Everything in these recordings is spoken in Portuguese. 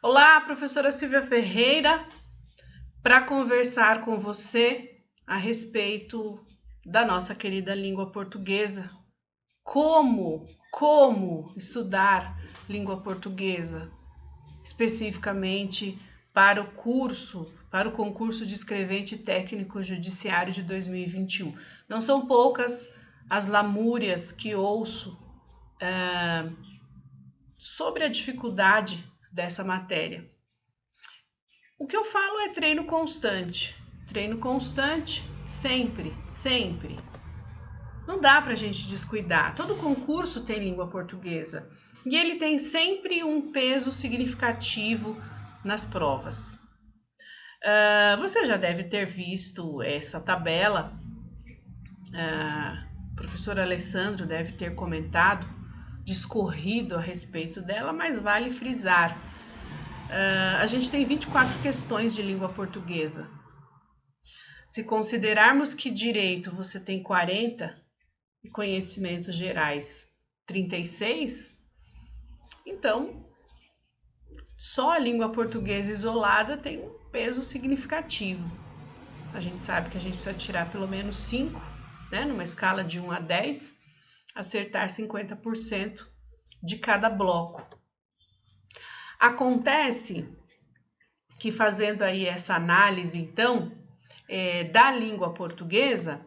Olá, professora Silvia Ferreira, para conversar com você a respeito da nossa querida língua portuguesa. Como estudar língua portuguesa, especificamente para o concurso de escrevente técnico judiciário de 2021. Não são poucas as lamúrias que ouço sobre a dificuldade dessa matéria. O que eu falo é treino constante, sempre. Não dá para a gente descuidar. Todo concurso tem língua portuguesa e ele tem sempre um peso significativo nas provas. Você já deve ter visto essa tabela, o professor Alessandro deve ter comentado, discorrido a respeito dela, mas vale frisar. A gente tem 24 questões de língua portuguesa. Se considerarmos que direito você tem 40 e conhecimentos gerais 36, então só a língua portuguesa isolada tem um peso significativo. A gente sabe que a gente precisa tirar pelo menos 5, né, numa escala de 1 a 10, acertar 50% de cada bloco. Acontece que, fazendo aí essa análise, então, da língua portuguesa,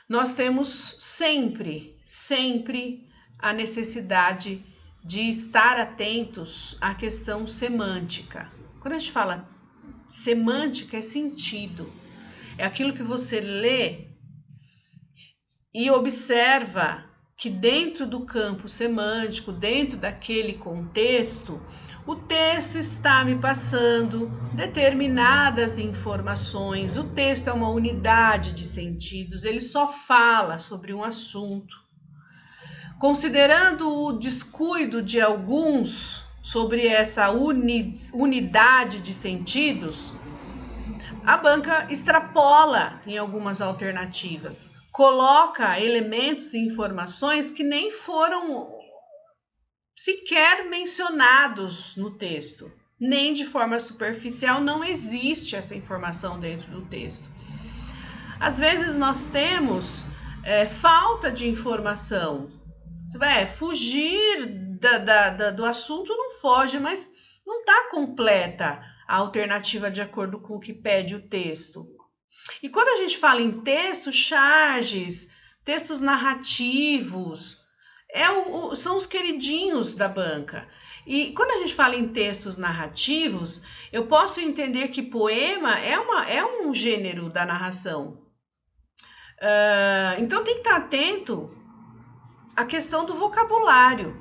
nós temos sempre a necessidade de estar atentos à questão semântica. Quando a gente fala semântica, é sentido. É aquilo que você lê e observa que dentro do campo semântico, dentro daquele contexto, o texto está me passando determinadas informações. O texto é uma unidade de sentidos, ele só fala sobre um assunto. Considerando o descuido de alguns sobre essa unidade de sentidos, a banca extrapola em algumas alternativas, coloca elementos e informações que nem foram sequer mencionados no texto, nem de forma superficial, não existe essa informação dentro do texto. Às vezes nós temos falta de informação. Você vai fugir do assunto, não foge, mas não está completa a alternativa de acordo com o que pede o texto. E quando a gente fala em texto, charges, textos narrativos, são os queridinhos da banca. E quando a gente fala em textos narrativos, eu posso entender que poema é um gênero da narração. Então tem que estar atento à questão do vocabulário.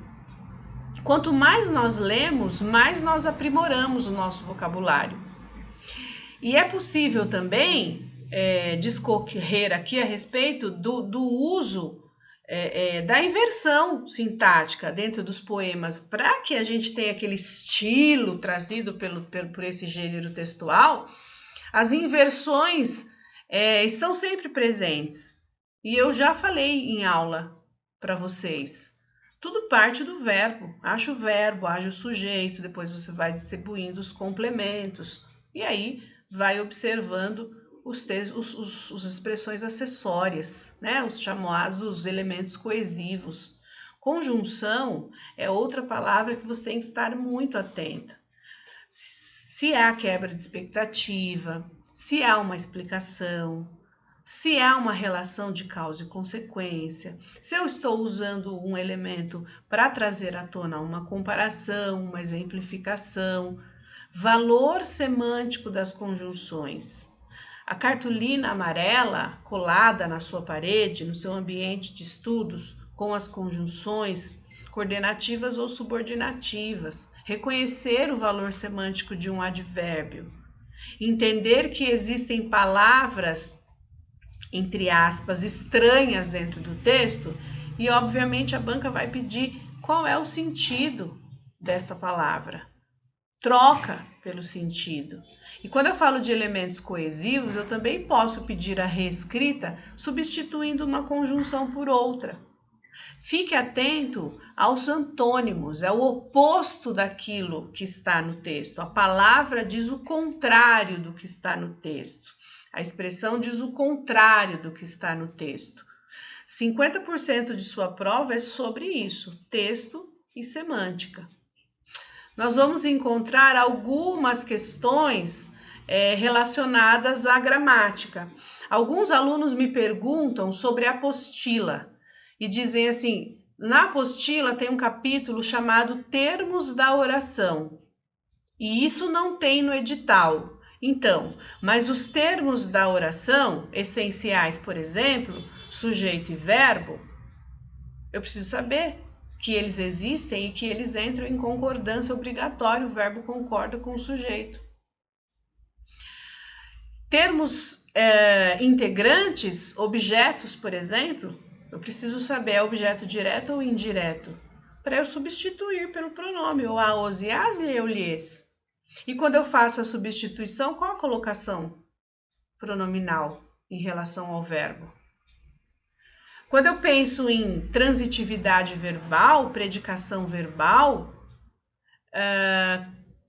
Quanto mais nós lemos, mais nós aprimoramos o nosso vocabulário. E é possível também discorrer aqui a respeito do uso da inversão sintática dentro dos poemas, para que a gente tenha aquele estilo trazido por esse gênero textual. As inversões estão sempre presentes. E eu já falei em aula para vocês. Tudo parte do verbo. Acha o verbo, age o sujeito, depois você vai distribuindo os complementos. E aí vai observando as expressões acessórias, né? Os chamados elementos coesivos. Conjunção é outra palavra que você tem que estar muito atento. Se há quebra de expectativa, se há uma explicação, se há uma relação de causa e consequência, se eu estou usando um elemento para trazer à tona uma comparação, uma exemplificação, valor semântico das conjunções. A cartolina amarela colada na sua parede, no seu ambiente de estudos, com as conjunções coordenativas ou subordinativas, reconhecer o valor semântico de um advérbio, entender que existem palavras, entre aspas, estranhas dentro do texto, e obviamente a banca vai pedir qual é o sentido desta palavra. Troca pelo sentido. E quando eu falo de elementos coesivos, eu também posso pedir a reescrita substituindo uma conjunção por outra. Fique atento aos antônimos, é o oposto daquilo que está no texto. A palavra diz o contrário do que está no texto. A expressão diz o contrário do que está no texto. 50% de sua prova é sobre isso, texto e semântica. Nós vamos encontrar algumas questões relacionadas à gramática. Alguns alunos me perguntam sobre a apostila e dizem assim, na apostila tem um capítulo chamado Termos da Oração, e isso não tem no edital. Então, mas os termos da oração, essenciais, por exemplo, sujeito e verbo, eu preciso saber que eles existem e que eles entram em concordância obrigatória, o verbo concorda com o sujeito. Termos integrantes, objetos, por exemplo, eu preciso saber é objeto direto ou indireto, para eu substituir pelo pronome, ou a, os, e as, lhe, eu, lhes. E quando eu faço a substituição, qual a colocação pronominal em relação ao verbo? Quando eu penso em transitividade verbal, predicação verbal,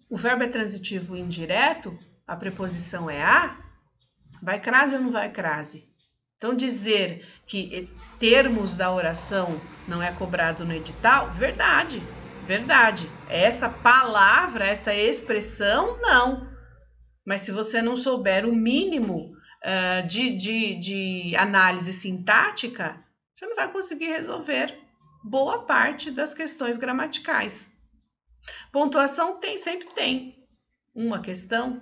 o verbo é transitivo indireto, a preposição é a, vai crase ou não vai crase? Então, dizer que termos da oração não é cobrado no edital, verdade, verdade. Essa palavra, essa expressão, não. Mas se você não souber o mínimo de análise sintática, você não vai conseguir resolver boa parte das questões gramaticais. Pontuação sempre tem uma questão,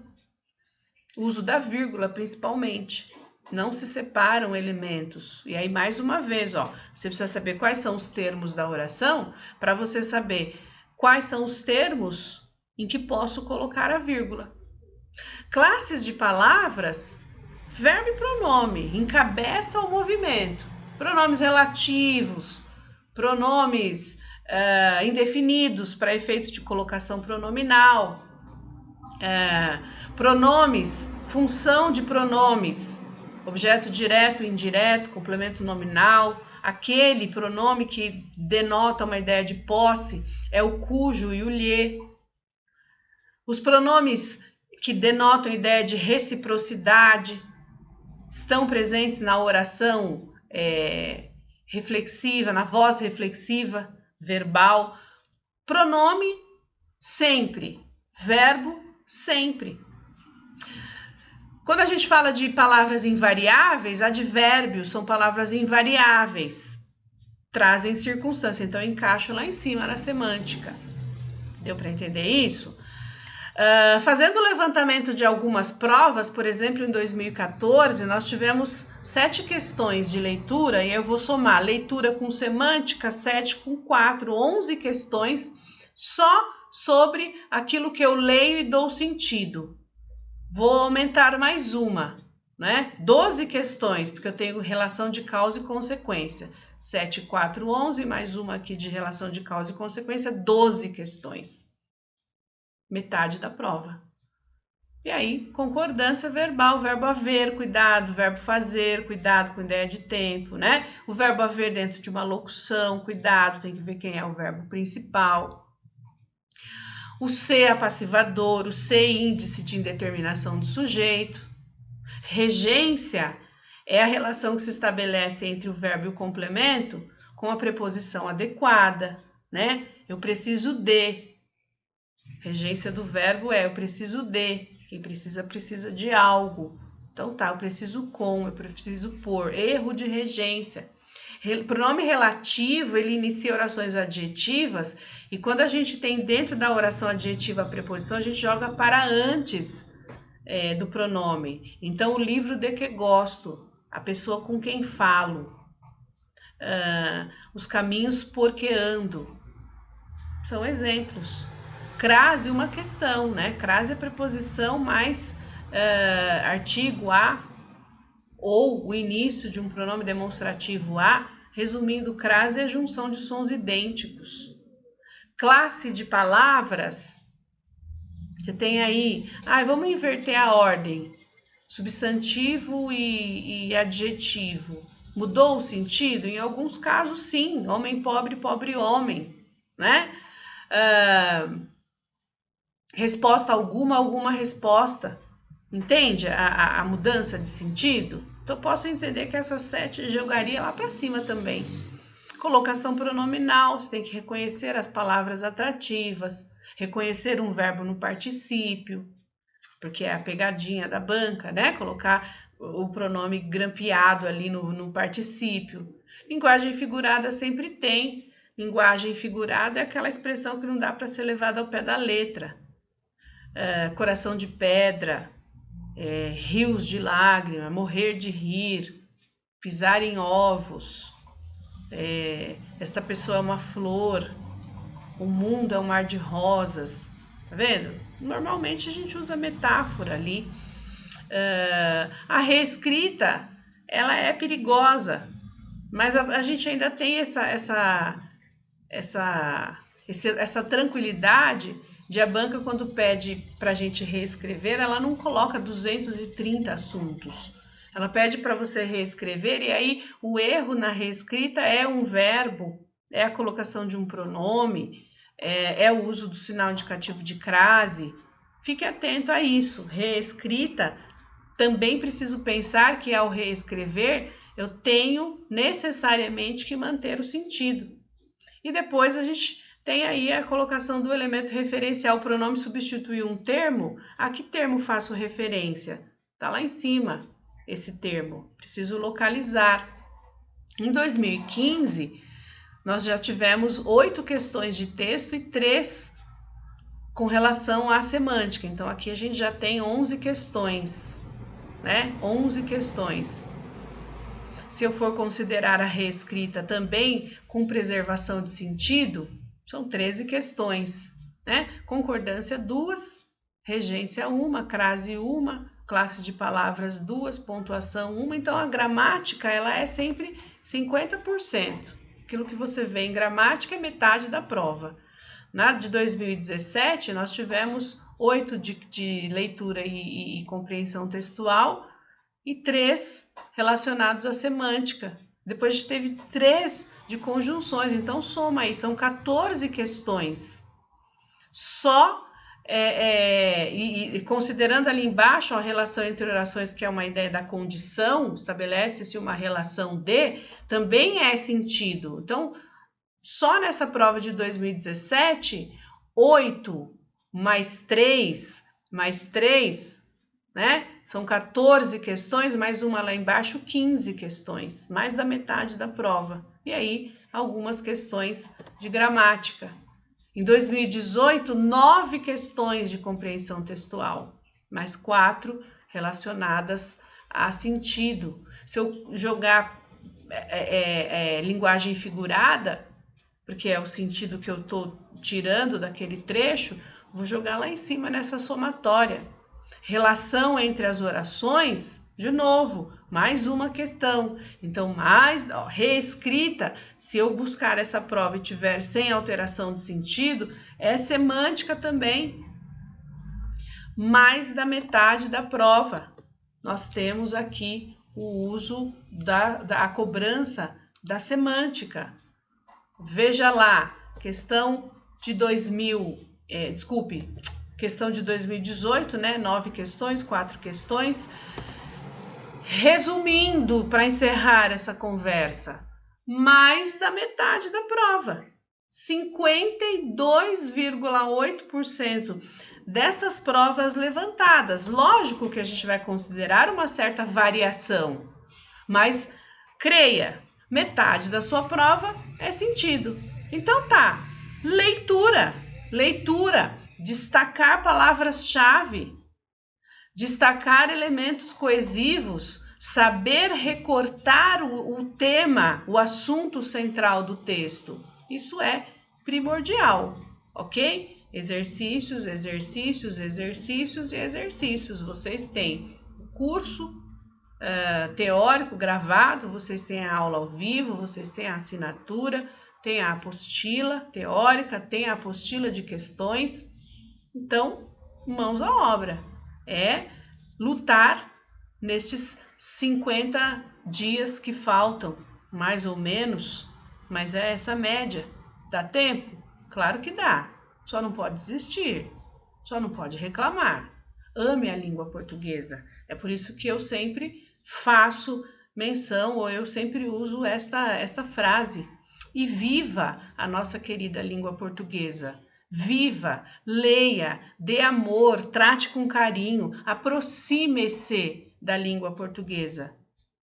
uso da vírgula principalmente. Não se separam elementos. E aí, mais uma vez, ó, você precisa saber quais são os termos da oração para você saber quais são os termos em que posso colocar a vírgula. Classes de palavras, verbo e pronome, encabeça o movimento. Pronomes relativos, pronomes indefinidos para efeito de colocação pronominal, pronomes, função de pronomes, objeto direto e indireto, complemento nominal, aquele pronome que denota uma ideia de posse é o cujo e o lhe. Os pronomes que denotam a ideia de reciprocidade estão presentes na oração reflexiva, na voz reflexiva, verbal. Pronome, sempre. Verbo, sempre. Quando a gente fala de palavras invariáveis, advérbios são palavras invariáveis. Trazem circunstância, então eu encaixo lá em cima na semântica. Deu para entender isso? Fazendo o levantamento de algumas provas, por exemplo, em 2014, nós tivemos 7 questões de leitura, e eu vou somar leitura com semântica, 7 com 4, 11 questões só sobre aquilo que eu leio e dou sentido. Vou aumentar mais uma, né? 12 questões, porque eu tenho relação de causa e consequência. 7, 4, 11, mais uma aqui de relação de causa e consequência, 12 questões. Metade da prova. E aí, concordância verbal, verbo haver, cuidado, verbo fazer, cuidado com ideia de tempo, né? O verbo haver dentro de uma locução, cuidado, tem que ver quem é o verbo principal. O ser apassivador, o ser índice de indeterminação do sujeito. Regência é a relação que se estabelece entre o verbo e o complemento com a preposição adequada, né? Eu preciso de. Regência do verbo é eu preciso de. Quem precisa, precisa de algo. Então tá, eu preciso com, eu preciso por. Erro de regência. Pronome relativo, ele inicia orações adjetivas e quando a gente tem dentro da oração adjetiva a preposição, a gente joga para antes do pronome. Então, o livro de que gosto, a pessoa com quem falo, os caminhos por que ando, são exemplos. Crase, uma questão, né? Crase é preposição mais artigo a ou o início de um pronome demonstrativo a. Resumindo, crase é a junção de sons idênticos. Classe de palavras, você tem aí, vamos inverter a ordem, substantivo e adjetivo. Mudou o sentido? Em alguns casos, sim. Homem pobre, pobre homem, né? Resposta alguma, alguma resposta. Entende a mudança de sentido? Então, eu posso entender que essa 7 jogaria lá para cima também. Colocação pronominal, você tem que reconhecer as palavras atrativas, reconhecer um verbo no particípio, porque é a pegadinha da banca, né? Colocar o pronome grampeado ali no particípio. Linguagem figurada sempre tem. Linguagem figurada é aquela expressão que não dá para ser levada ao pé da letra. Coração de pedra, rios de lágrima, morrer de rir, pisar em ovos, esta pessoa é uma flor, o mundo é um mar de rosas, tá vendo? Normalmente a gente usa metáfora ali. A reescrita, ela é perigosa, mas a gente ainda tem essa tranquilidade de a banca, quando pede para a gente reescrever, ela não coloca 230 assuntos. Ela pede para você reescrever e aí o erro na reescrita é um verbo, é a colocação de um pronome, é o uso do sinal indicativo de crase. Fique atento a isso. Reescrita, também preciso pensar que ao reescrever eu tenho necessariamente que manter o sentido. E depois a gente tem aí a colocação do elemento referencial. O pronome substitui um termo. A que termo faço referência? Está lá em cima esse termo. Preciso localizar. Em 2015, nós já tivemos 8 questões de texto e 3 com relação à semântica. Então, aqui a gente já tem 11 questões, né? 11 questões. Se eu for considerar a reescrita também com preservação de sentido, são 13 questões, né? Concordância 2, regência 1, crase 1, classe de palavras 2, pontuação 1. Então, a gramática, ela é sempre 50%. Aquilo que você vê em gramática é metade da prova. Na de 2017, nós tivemos 8 de leitura e compreensão textual, e 3 relacionados à semântica. Depois a gente teve 3 de conjunções, então soma aí, são 14 questões. Só, considerando ali embaixo a relação entre orações, que é uma ideia da condição, estabelece-se uma relação de, também é sentido. Então, só nessa prova de 2017, 8 mais 3, né? São 14 questões, mais uma lá embaixo, 15 questões, mais da metade da prova. E aí, algumas questões de gramática. Em 2018, 9 questões de compreensão textual, mais 4 relacionadas a sentido. Se eu jogar linguagem figurada, porque é o sentido que eu estou tirando daquele trecho, vou jogar lá em cima nessa somatória. Relação entre as orações, de novo, mais uma questão. Então, reescrita, se eu buscar essa prova e tiver sem alteração de sentido, é semântica também. Mais da metade da prova. Nós temos aqui o uso da cobrança da semântica. Veja lá, questão de questão de 2018, né? 9 questões, 4 questões. Resumindo, para encerrar essa conversa, mais da metade da prova. 52,8% destas provas levantadas. Lógico que a gente vai considerar uma certa variação, mas creia, metade da sua prova é sentido. Então tá, leitura, destacar palavras-chave, destacar elementos coesivos, saber recortar o tema, o assunto central do texto. Isso é primordial, ok? Exercícios. Vocês têm o curso teórico gravado, vocês têm a aula ao vivo, vocês têm a assinatura, tem a apostila teórica, tem a apostila de questões. Então, mãos à obra. É lutar nestes 50 dias que faltam, mais ou menos, mas é essa média. Dá tempo? Claro que dá. Só não pode desistir, só não pode reclamar. Ame a língua portuguesa. É por isso que eu sempre faço menção, ou eu sempre uso esta frase. E viva a nossa querida língua portuguesa. Viva, leia, dê amor, trate com carinho, aproxime-se da língua portuguesa.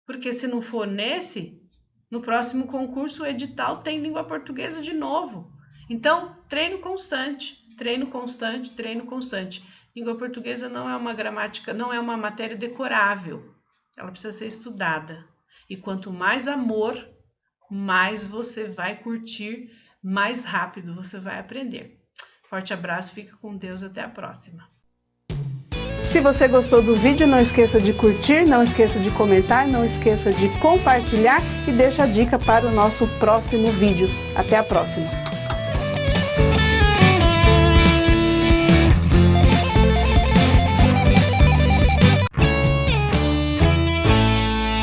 Porque se não for nesse, no próximo concurso o edital tem língua portuguesa de novo. Então, treino constante, treino constante, treino constante. Língua portuguesa não é uma gramática, não é uma matéria decorável. Ela precisa ser estudada. E quanto mais amor, mais você vai curtir, mais rápido você vai aprender. Forte abraço, fica com Deus, até a próxima. Se você gostou do vídeo, não esqueça de curtir, não esqueça de comentar, não esqueça de compartilhar e deixa a dica para o nosso próximo vídeo. Até a próxima!